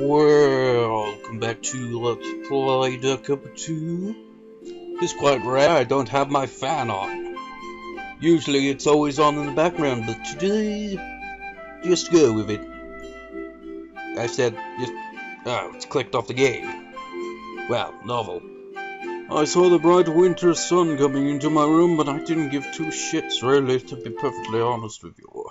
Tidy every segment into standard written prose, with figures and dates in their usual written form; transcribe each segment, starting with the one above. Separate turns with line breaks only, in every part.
Welcome back to Let's Play the Capo 2. It's quite rare I don't have my fan on. Usually it's always on in the background, but today, just go with it. I said, it's clicked off the game. Well, novel. I saw the bright winter sun coming into my room, but I didn't give two shits really, to be perfectly honest with you.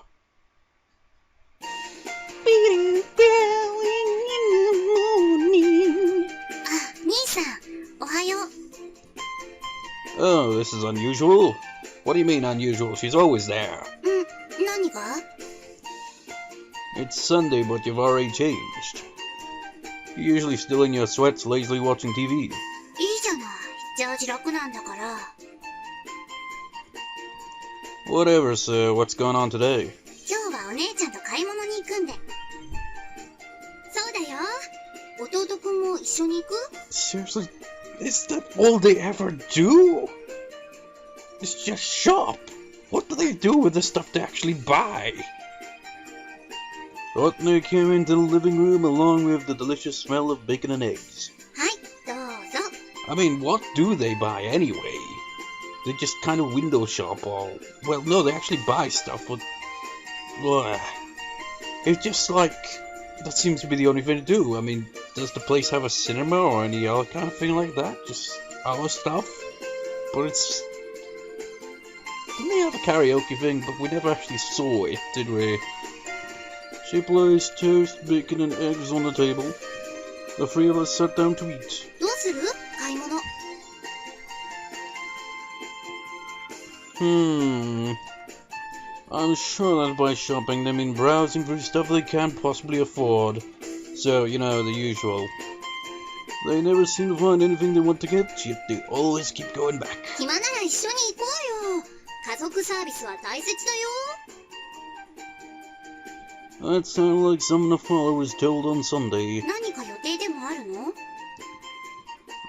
Oh, this is unusual. What do you mean unusual? She's always there. It's Sunday, but you've already changed. You're usually still in your sweats, lazily watching TV. Whatever, sir. What's going on today? Seriously? Is that all they ever do? It's just shop. What do they do with the stuff they actually buy? Otne came into the living room along with the delicious smell of bacon and eggs. I mean, what do they buy anyway? They just kind of window shop or... Well, no, they actually buy stuff, but... It's just like... That seems to be the only thing to do. I mean, does the place have a cinema or any other kind of thing like that? Just our stuff? But it's... Didn't they have a karaoke thing? But we never actually saw it, did we? She placed toast, bacon and eggs on the table. The three of us sat down to eat. I'm sure that by shopping they mean browsing for stuff they can't possibly afford. So, you know, the usual. They never seem to find anything they want to get, yet they always keep going back. That sounded like something a father was told on Sunday.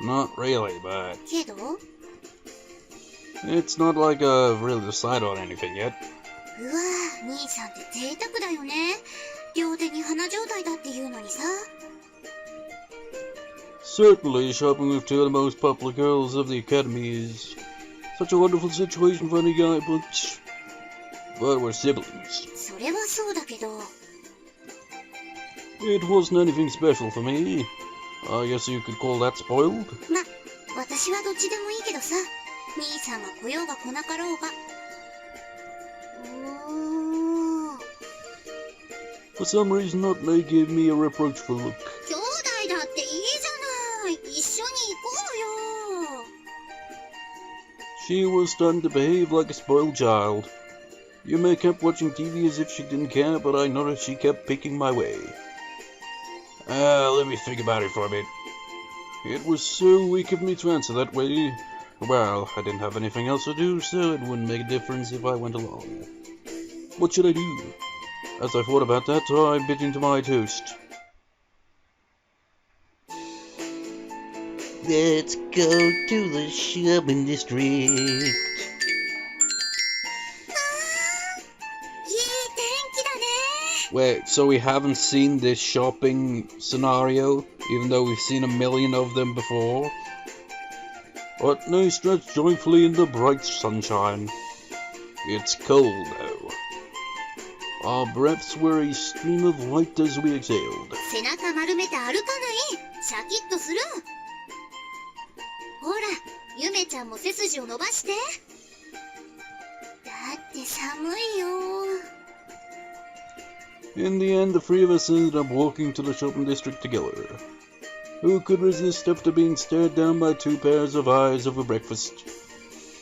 Not really, but... It's not like I've really decided on anything yet. Certainly, shopping with two of the most popular girls of the academy is such a wonderful situation for any guy, but we're siblings. It wasn't anything special for me. I guess you could call that spoiled. For some reason, Otne gave me a reproachful look. She was starting to behave like a spoiled child. Yume kept watching TV as if she didn't care, but I noticed she kept picking my way. Let me think about it for a bit. It was so weak of me to answer that way. Well, I didn't have anything else to do, so it wouldn't make a difference if I went along. What should I do? As I thought about that, I bit into my toast. Let's go to the shopping district. Wait, so we haven't seen this shopping scenario, even though we've seen a million of them before? Otne stretched joyfully in the bright sunshine. It's cold, though. Our breaths were a stream of light as we exhaled. In the end, the three of us ended up walking to the shopping district together. Who could resist after being stared down by two pairs of eyes over breakfast?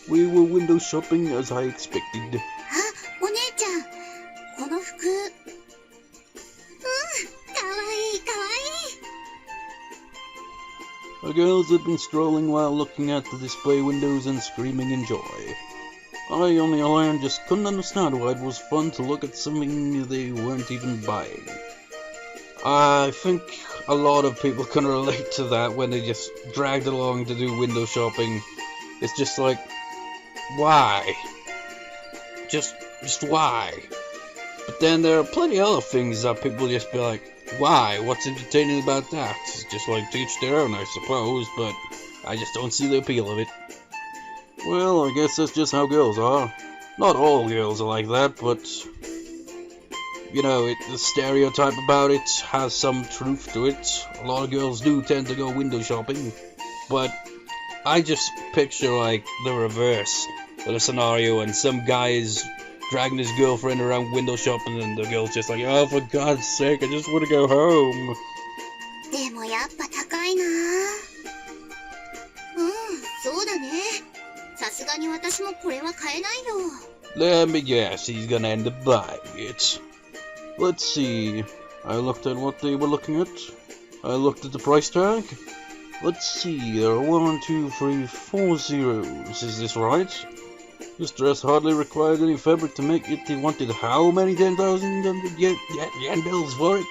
We were window shopping as I expected. The girls had been strolling while looking at the display windows and screaming in joy. I, on the other hand, just couldn't understand why it was fun to look at something they weren't even buying. I think a lot of people can relate to that when they just dragged along to do window shopping. It's just like, why? Just why? But then there are plenty of other things that people just be like, Why? What's entertaining about that? It's just like teach their own, I suppose, but I just don't see the appeal of it. Well, I guess that's just how girls are. Not all girls are like that, but you know, the stereotype about it has some truth to it. A lot of girls do tend to go window shopping, but I just picture like the reverse of the scenario, and some guy is dragging his girlfriend around window shopping, and the girl's just like, oh, for God's sake, I just want to go home.
でもやっぱ高いな。そうだね。さすがに私もこれは買えないよ。
Let me guess, he's gonna end up buying it. Let's see. I looked at what they were looking at. I looked at the price tag. Let's see, there are 1, 2, 3, 4 zeros. Is this right? This dress hardly required any fabric to make it. They wanted how many 10,000 yen bills for it?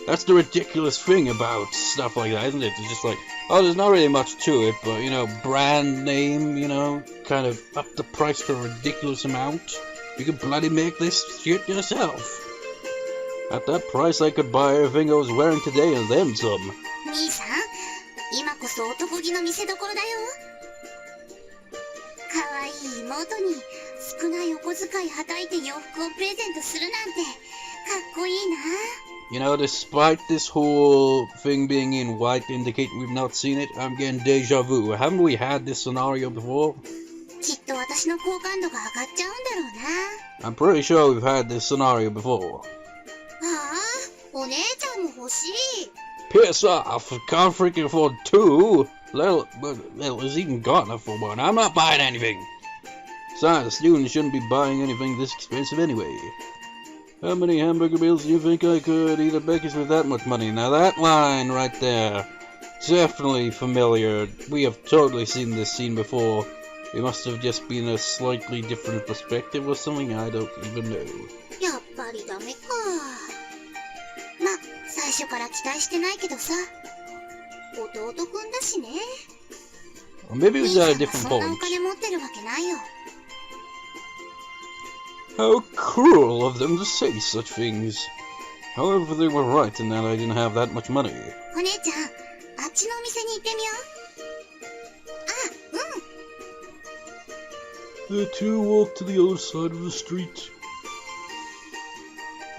That's the ridiculous thing about stuff like that, isn't it? It's just like, oh, there's not really much to it, but, you know, brand name, you know, kind of up the price for a ridiculous amount. You could bloody make this shit yourself. At that price, I could buy everything I was wearing today and then some.
兄さん、今こそ男気の見せ所だよ。可愛い妹に少ないお小遣いはたいて洋服をプレゼントするなんてかっこいいな。
You know, despite this whole thing being in white indicating we've not seen it, I'm getting deja vu. Haven't we had this scenario before?
きっと私の好感度が上がっちゃうんだろうな。
I'm pretty sure we've had this scenario before.
お姉ちゃんも欲しい。
Piss off! Can't freaking afford two! Well, it's even got enough for one. I'm not buying anything! Besides, a student shouldn't be buying anything this expensive anyway. How many hamburger meals do you think I could eat at Becky's with that much money? Now that line right there, definitely familiar. We have totally seen this scene before. It must have just been a slightly different perspective or something, I don't even know.
やっぱりダメか。ま、最初から期待してないけどさ。弟くんだしね。
Or maybe it was at a
兄さん
different
がそんなお
point.
金持ってるわけないよ。
How cruel of them to say such things. However, they were right in that I didn't have that much money.
お姉ちゃん、あっちのお店に行ってみよう。
The two walked to the other side of the street.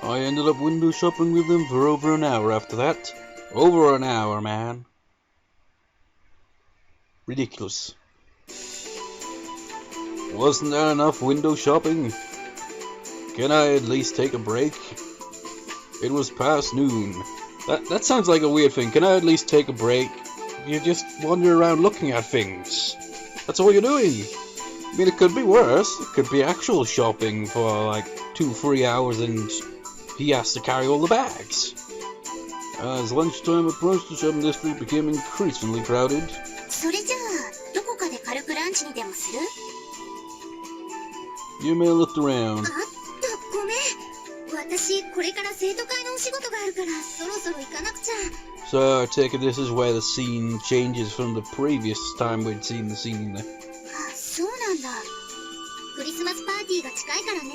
I ended up window shopping with them for over an hour after that. Over an hour, man. Ridiculous. Wasn't there enough window shopping? Can I at least take a break? It was past noon. That sounds like a weird thing. Can I at least take a break? You just wander around looking at things. That's all you're doing. I mean, it could be worse. It could be actual shopping for like 2-3 hours and he has to carry all the bags. As lunchtime approached, the shopping district became increasingly crowded.
それじゃあ、どこかで軽くランチにでもする？
You may have looked around.
あった、ごめん。私、これから生徒会のお仕事があるから、そろそろ行かなくちゃ。
So I take it this is where the scene changes from the previous time we'd seen the scene.
あ、そうなんだ。クリスマスパーティーが近いからね。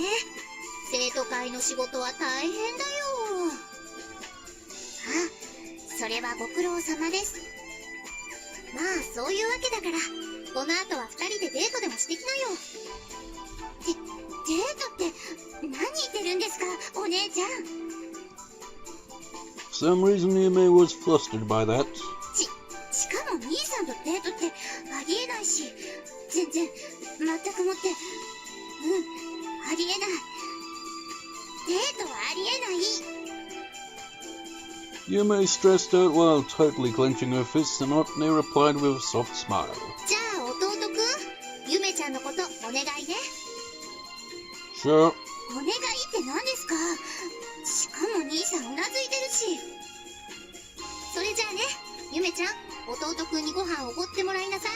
生徒会の仕事は大変だよ。あ、それはご苦労様です。まあ、そういうわけだから、この後は二人でデートでもしてきなよ。デートって何言ってるんですか、お姉ちゃん。
For some reason Yume was flustered by that.
しかも兄さんとデートってありえないし、全然、全くもって、ありえない。デートはありえない。
Yume stressed out while tightly clenching her fists, and Otne replied with a soft smile.
じゃあ弟くん、ゆめちゃんのことお願いね。
Sure.
お願いって何ですか？しかも兄さんうなずいてるし。それじゃあね、ゆめちゃん、弟くんにご飯おごってもらいなさい。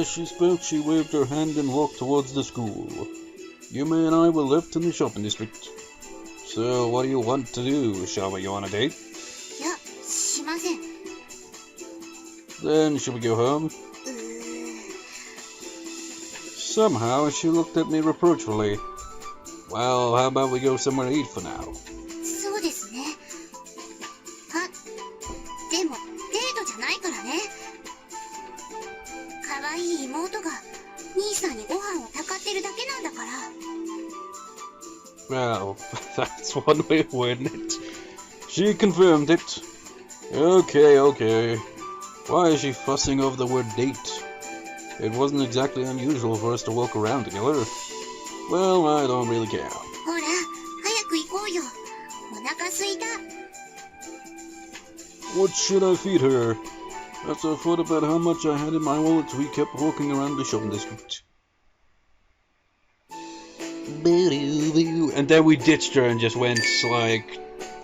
As she spoke, she waved her hand and walked towards the school. Yume and I were left in the shopping district. So, what do you want to do? Shall we go on a date?
いや、しません。
Then, shall we go home? Somehow, she looked at me reproachfully. Well, how about we go somewhere to eat for now?
そうです
Well, that's one way of wording it. She confirmed it. Okay. Why is she fussing over the word date? It wasn't exactly unusual for us to walk around together. Well, I don't really care.
ほら、早く行こうよ。お腹すいた。
What should I feed her? After I thought about how much I had in my wallet, we kept walking around the shopping district. And then we ditched her and just went, like,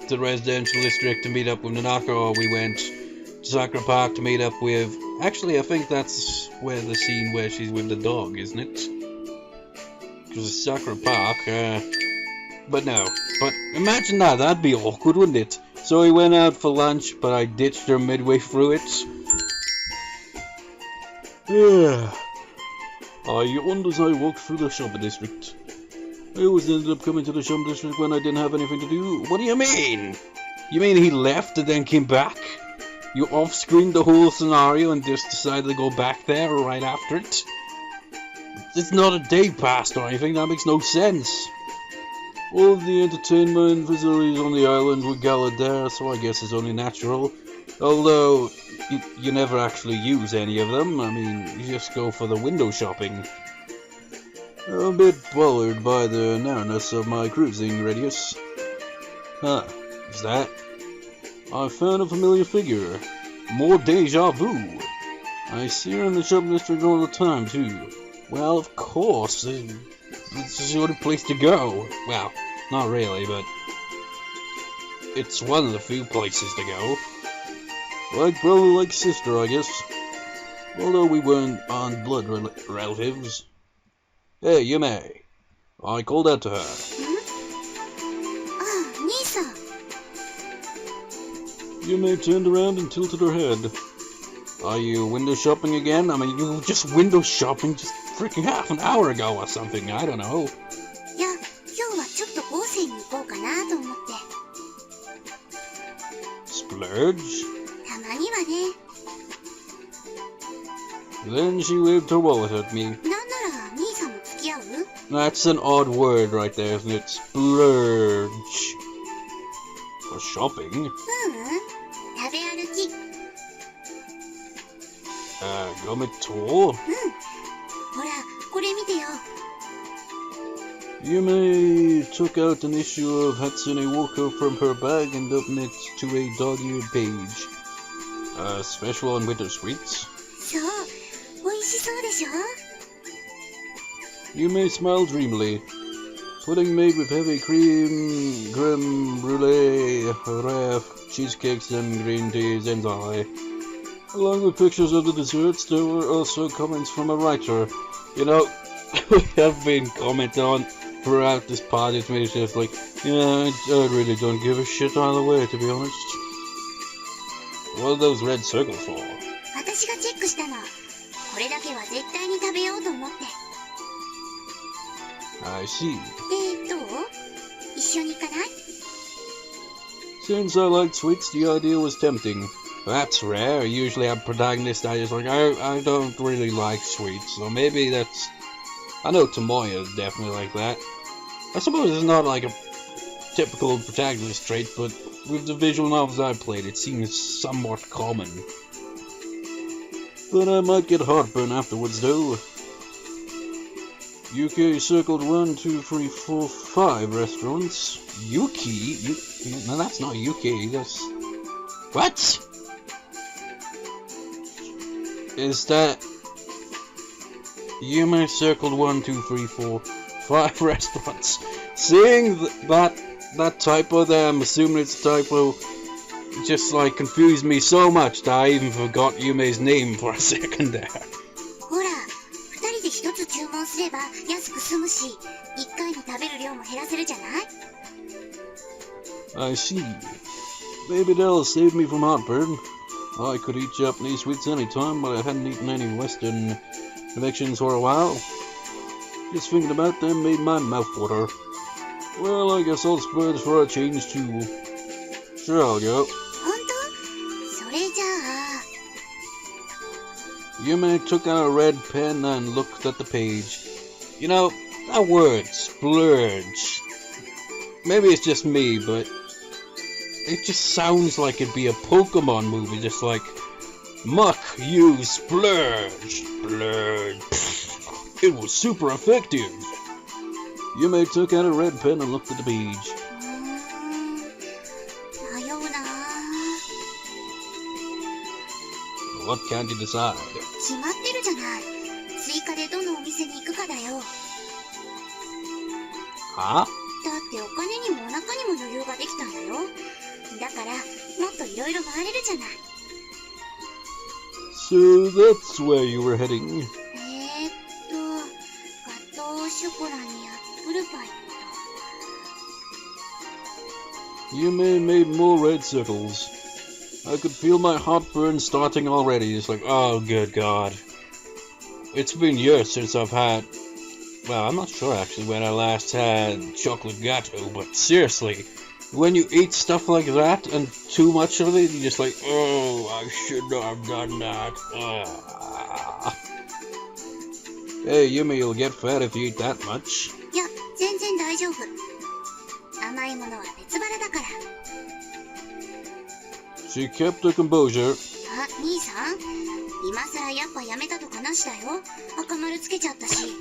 to the residential district to meet up with Nanaka, or we went to Sakura Park to meet up with... Actually, I think that's where the scene where she's with the dog, isn't it? Because it's Sakura Park, but no. But imagine that, that'd be awkward, wouldn't it? So we went out for lunch, but I ditched her midway through it. I yawned as I walked through the shopping district. I always ended up coming to the shopping district when I didn't have anything to do. What do you mean? You mean he left and then came back? You off-screened the whole scenario and just decided to go back there right after it? It's not a day passed or anything, that makes no sense. All of the entertainment facilities on the island were gathered there, so I guess it's only natural. Although, you never actually use any of them. I mean, you just go for the window shopping. I'm a bit bothered by the narrowness of my cruising radius. Is that? I found a familiar figure. More deja vu. I see her in the shopping district all the time, too. Well, of course. It's the only place to go. Well, not really, but it's one of the few places to go. Like brother, like sister, I guess. Although we weren't on blood relatives. Hey, Yume. I called out to her.
Ah, Nisa.
Yume turned around and tilted her head. Are you window shopping again? I mean, you were just window shopping just freaking half an hour ago or something. I don't know.
いや、今日はちょっと豪勢に行こうかなと思って。
Splurge?
たまにはね。
Then she waved her wallet at me.
なんなら兄さんも付き合う？
That's an odd word right there, isn't it? Splurge. For shopping?
食べ歩き。
Gourmet tour?
ほら、これ見てよ。
Yume took out an issue of Hatsune Woko from her bag and opened it to a dog-eared page. Special on winter sweets?
そう、美味しそうでしょ？
Yume smiled dreamily. Pudding made with heavy cream, creme brulee, rare cheesecakes and green teas and I. Along with pictures of the desserts, there were also comments from a writer. You know, we have been commenting on throughout this pod. It's made just like, yeah, I really don't give a shit either way, to be honest. What are those red circles for?
私がチェックしたの。これだけは絶対に食べようと思って。
I see.
で、どう？一緒に行かない？
Since I liked sweets, the idea was tempting. That's rare. Usually I'm protagonist, I just like, I don't really like sweets, so maybe that's... I know Tomoya is definitely like that. I suppose it's not like a typical protagonist trait, but with the visual novels I've played, it seems somewhat common. But I might get heartburn afterwards, though. UK circled 1, 2, 3, 4, 5 restaurants. Yuki? No, that's not UK, that's... What? Is that... Yume circled 1, 2, 3, 4, 5 restaurants. Seeing that typo there, I'm assuming it's a typo, just like confused me so much that I even forgot Yume's name for a second there.
ほら、二人で一つ注文すれば安く済むし、一回に食べる量も減らせるじゃない？
I see. Maybe that'll save me from heartburn. I could eat Japanese sweets anytime, but I hadn't eaten any Western connections for a while. Just thinking about them made my mouth water. Well, I guess I'll splurge for a change too. Sure, I'll go.
本当？それじゃあ。
Yume took out a red pen and looked at the page. You know, that word, splurge. maybe it's just me, but it just sounds like it'd be a Pokemon movie, just like, muck, you, splurge, splurge. It was super effective. Yume took out a red pen and looked at the page. What can't you decide?
決まってるじゃない。追加でどのお店に行くかだよ。
は？だ
ってお金にもお腹にも余裕ができたんだよ。だからもっといろいろ回れるじゃない。
So that's where you were heading.
ガトーショコラにアップルパイと。
Yume made more red circles. I could feel my heartburn starting already. It's like, oh, good God. It's been years since I've had... Well, I'm not sure actually when I last had chocolate gateau, but seriously, when you eat stuff like that and too much of it, you're just like, oh, I should not have done that. Hey, Yume, you'll get fat if you eat that much.
いや、全然大丈夫。甘いものは別腹だから。
She kept her composure.
あ、兄さん、今さらやっぱやめたとかなしだよ。赤丸つけちゃったし。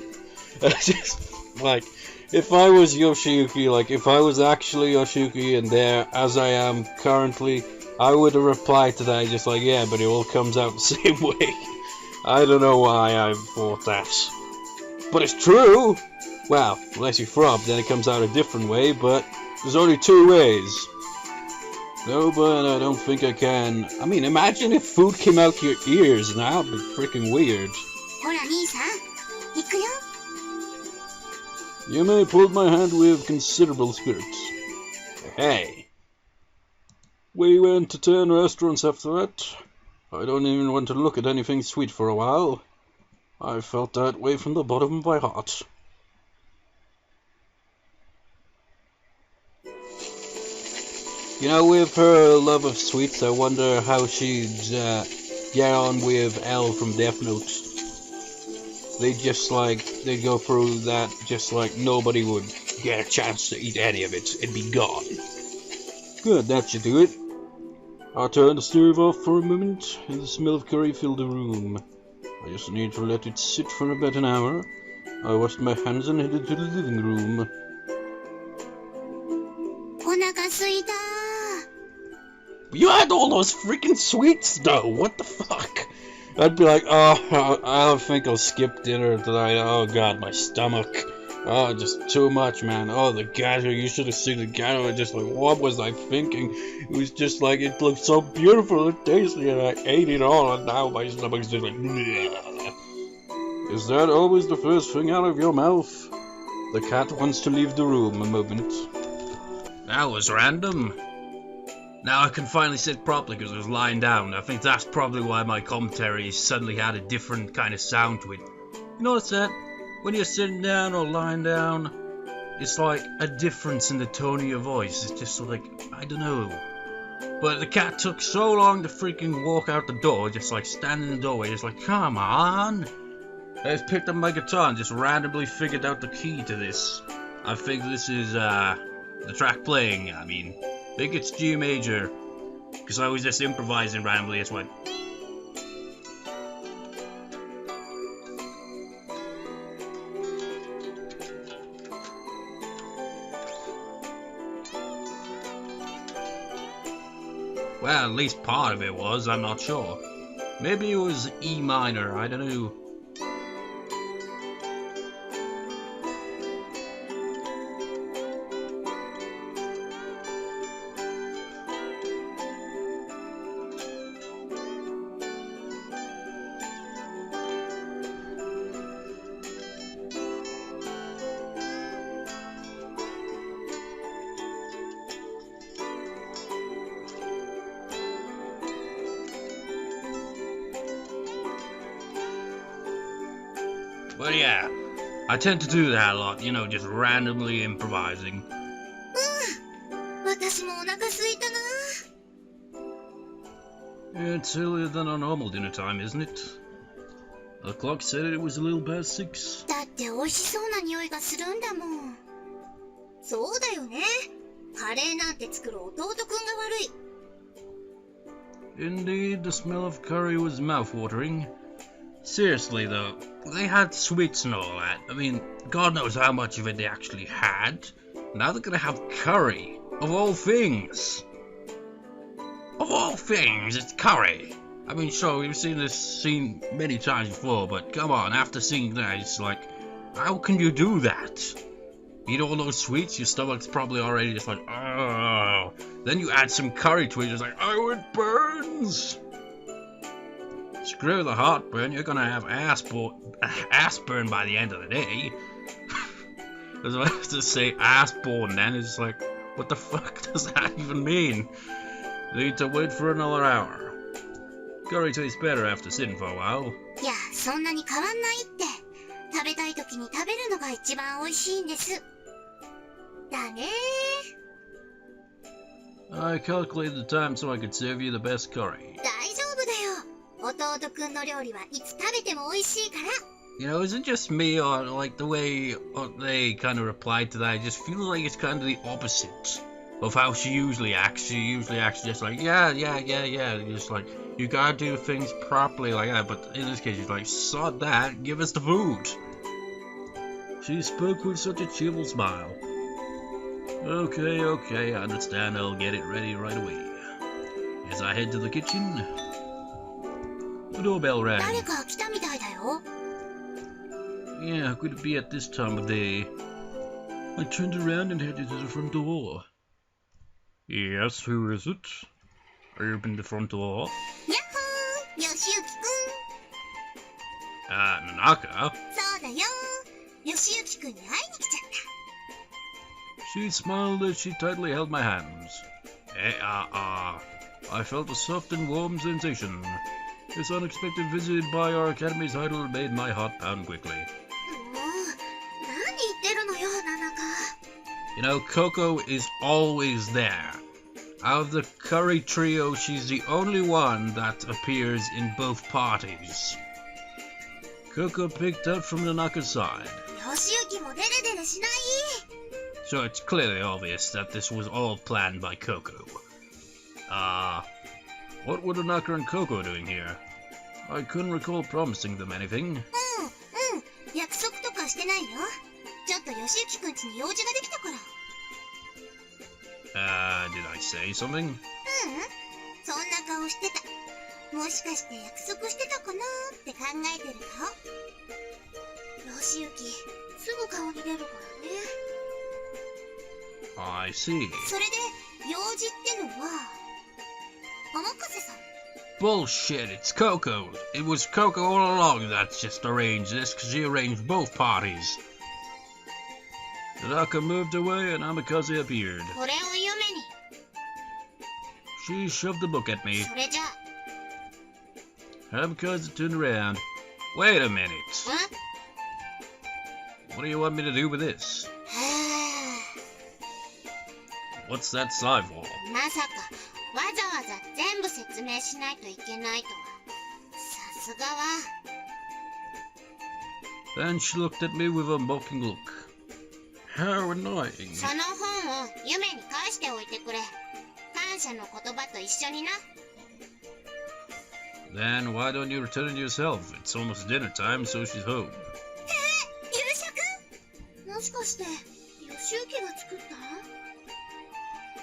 Just like, if I was Yoshiyuki, like if I was actually Yoshiyuki and there as I am currently, I would have replied to that just like, yeah, but it all comes out the same way. I don't know why I thought that. But it's true! Well, unless you throw up, then it comes out a different way, but there's only two ways. No, but I don't think I can. I mean, imagine if food came out your ears now, it'd be freaking weird.
ほら兄さん、行くよ。
Yume pulled my hand with considerable spirit. Hey. We went to 10 restaurants after that. I don't even want to look at anything sweet for a while. I felt that way from the bottom of my heart. You know, with her love of sweets, I wonder how she'd get on with Elle from Death Note. They'd go through that just like nobody would get a chance to eat any of it. It'd be gone. Good, that should do it. I turned the stove off for a moment, and the smell of curry filled the room. I just need to let it sit for about an hour. I washed my hands and headed to the living room.
お腹すいた。
You had all those freaking sweets though, what the fuck? I'd be like, oh, I think I'll skip dinner tonight. Oh god, my stomach. Oh, just too much, man. Oh, the gato, you should have seen the gato. Just like, what was I thinking? It was just like, it looked so beautiful and tasty, and I ate it all, and now my stomach's just like, bleh. Is that always the first thing out of your mouth? The cat wants to leave the room a moment. That was random. Now I can finally sit properly because I was lying down. I think that's probably why my commentary suddenly had a different kind of sound to it. You notice that? When you're sitting down or lying down, it's like a difference in the tone of your voice. It's just like, I don't know. But the cat took so long to freaking walk out the door, just like standing in the doorway, just like, come on. I just picked up my guitar and just randomly figured out the key to this. I think this is, the track playing, I mean. I think it's G major, because I was just improvising randomly, that's why. Well, at least part of it was, I'm not sure. Maybe it was E minor, I don't know. But yeah, I tend to do that a lot, you know, just randomly improvising.
私もお腹空いたな。
It's earlier than our normal dinner time, isn't it? The clock said it was a little past 6.
だって美味しそうな匂いがするんだもん。そうだよね。カレーなんて作る弟くんが悪い。
Indeed, the smell of curry was mouth-watering. Seriously though, they had sweets and all that. I mean, God knows how much of it they actually had. Now they're gonna have curry. Of all things. Of all things, it's curry. I mean, sure, we've seen this scene many times before, but come on, after seeing that, it's like, how can you do that? Eat all those sweets, your stomach's probably already just like, oh. Then you add some curry to it, it's like, oh, it burns. Screw the heartburn, you're gonna have ass burn by the end of the day. As I have to say ass born then, it's like, what the fuck does that even mean? Need to wait for another hour. Curry tastes better after sitting for a while.
いや、そんなに変わんないって。食べたい時に食べるのが一番美味しいんです。だね。
I calculated the time so I could serve you the best curry.
大丈夫だよ。弟くんの料理はいつ食べても美味しいから。
You know, is it just me or like the way they kind of replied to that? I just feel like it's kind of the opposite of how she usually acts. She usually acts just like, yeah. Just like, you gotta do things properly like that. But in this case, she's like, sod that, give us the food. She spoke with such a cheerful smile. Okay, I understand. I'll get it ready right away. As I head to the kitchen, the doorbell rang.
誰か来たみたいだよ。
Yeah, how could it be at this time of day? I turned around and headed to the front door. Yes, who is it? Open the front door.
やっほー、よしゆきくん。
Nanaka?
そうだよ。よしゆきくんに会いに来ちゃった。
She smiled as she tightly held my hands. I felt a soft and warm sensation. This unexpected visit by our academy's idol made my heart pound quickly.
もう、何言ってるのよ、ナナカ。
You know, Coco is always there. Out of the curry trio, she's the only one that appears in both parties. Coco picked up from Nanaka's side.
よしゆきもデレデレしない。
So it's clearly obvious that this was all planned by Coco. What were Nanaka and Coco doing here? I couldn't recall promising them anything.
約束とかしてないよ。ちょっとよしゆきくんちに用事ができたから。
Did I say something?
そんな顔してた。もしかして約束してたかなって考えてる顔。よしゆき、すぐ顔に出るからね。
I see.
それで、用事ってのは、おまかせさん。
Bullshit, it's Coco. It was Coco all along that's just arranged this, because she arranged both parties. Nanaka moved away and Amikaze appeared.
これを夢に。
She shoved the book at me.
それじゃ。
Amikaze turned around. Wait a minute. What do you want me to do with this? What's that sigh for?
まさか、わざわざ全部説明しないといけないとは。さすがは。
Then she looked at me with a mocking look. How annoying.
その本を夢に返しておいてくれ。感謝の言葉と一緒にな。
Then why don't you return it yourself? It's almost dinner time, so she's home.
夕食？もしかして、よしゆきが作った？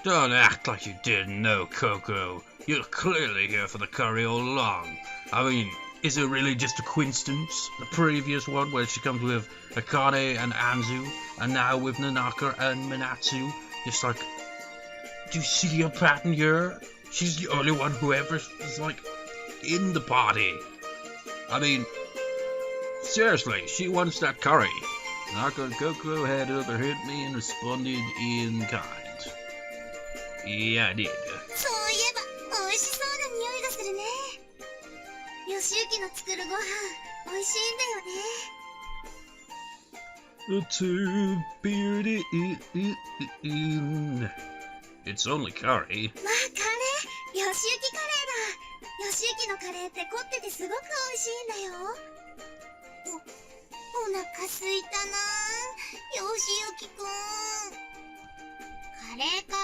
Don't act like you didn't know, Coco. You're clearly here for the curry all along. I mean, is it really just a coincidence? The previous one where she comes with Akane and Anzu, and now with Nanaka and Minatsu. Just like, do you see a pattern here? She's the only one who ever is like in the party. I mean, seriously, she wants that curry. Nanaka and Coco had overheard me and responded in kind. Yeah, I did.
そういえば、美味しそうな匂いがするね。よしゆきの作るご飯、美味しいんだよね。
The two bearded in. It's only curry.
まあ、カレー、よしゆきカレーだ。よしゆきのカレーって凝っててすごく美味しいんだよ。お腹すいたな。よしゆきくん。カカレーか。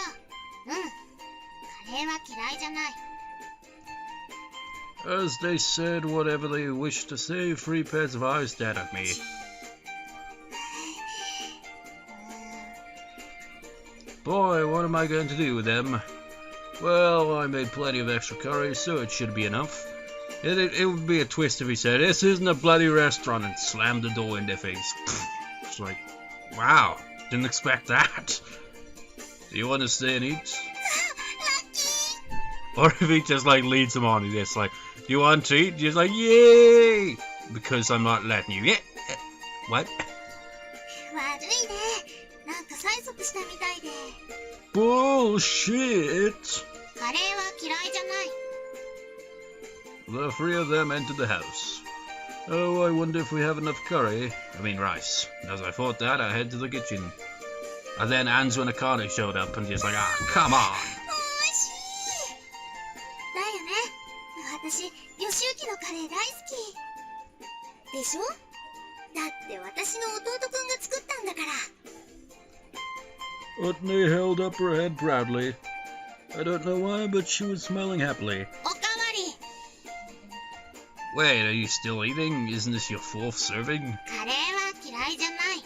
うん。カレーは嫌いじゃない。
As they said whatever they wished to say, 3 pairs of eyes stared at me. Boy, what am I going to do with them? Well, I made plenty of extra curry, so it should be enough. It would be a twist if he said, "This isn't a bloody restaurant," and slammed the door in their face. It's like, wow, didn't expect that. Do you want to stay and eat? Or if he just like leads them on, he's just like, "Do you want to eat?" He's like, "Yay!" Because I'm not letting you. Yeah. What?
悪いね。なんか催促したみたいで。
Bullshit!
カレーは嫌いじゃない。
The 3 of them entered the house. Oh, I wonder if we have enough curry. I mean rice. As I thought that, I head to the kitchen. And then Anzu and Akane showed up and just like, ah, come on!
おいしい。だよね。私、ヨシユキのカレー大好き。でしょ？だって私の弟くんが作ったんだから。
Utney held up her head proudly. I don't know why, but she was smiling happily.
おかわり。
Wait, are you still eating? Isn't this your 4th serving?
カレーは嫌いじゃない。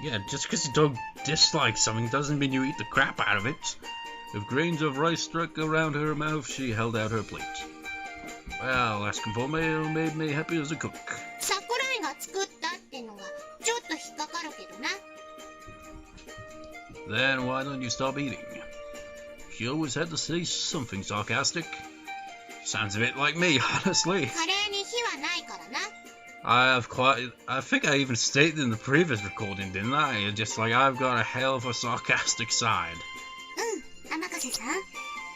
Yeah, just because you don't dislike something doesn't mean you eat the crap out of it. With grains of rice stuck around her mouth, she held out her plate. Well, asking for mail made me happy as a cook.
桜井が作ったってのはちょっと引っかかるけどな。
Then why don't you stop eating? She always had to say something sarcastic. Sounds a bit like me, honestly.
カレーに火はないからな。
I think I even stated in the previous recording, didn't I? Just like I've got a hell of a sarcastic side.
うん、天風さん、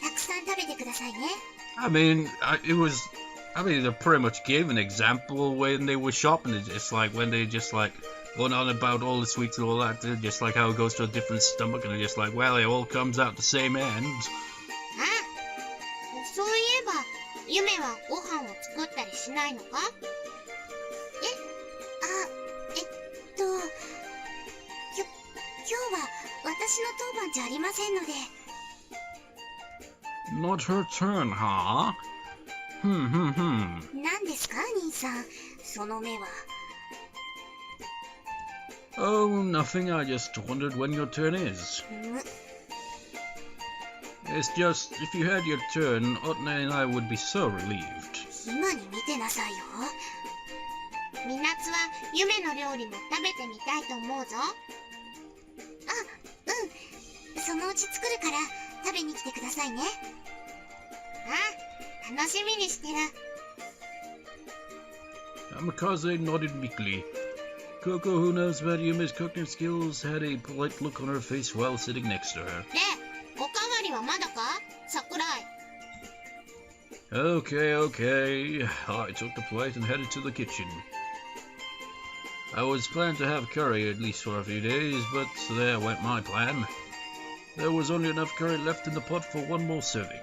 たくさん食べてくださいね。
I mean, they pretty much gave an example when they were shopping. It's just like when they just like going on about all the sweets and all that, just like how it goes to a different stomach, and they're just like, well, it all comes out the same end.
あ、そういえば、ゆめはご飯を作ったりしないのか？今日は私の当番じゃありませんので。
Not her turn, huh?
何ですか、兄さん、その目は。
Oh, nothing. I just wondered when your turn is. It's just, if you had your turn, Otne and I would be so relieved.
今に見てなさいよ。みなつはゆめの料理も食べてみたいと思うぞ。あ、うん。そのうち作るから食べに来てくださいね。あ、楽しみにしてる。
Amikaze nodded meekly. Coco, who knows about Yume's cooking skills, had a polite look on her face while sitting next to her.
で、おかわりはまだか？桜井。
Okay. I took the plate and headed to the kitchen. I was planning to have curry at least for a few days, but there went my plan. There was only enough curry left in the pot for 1 more serving.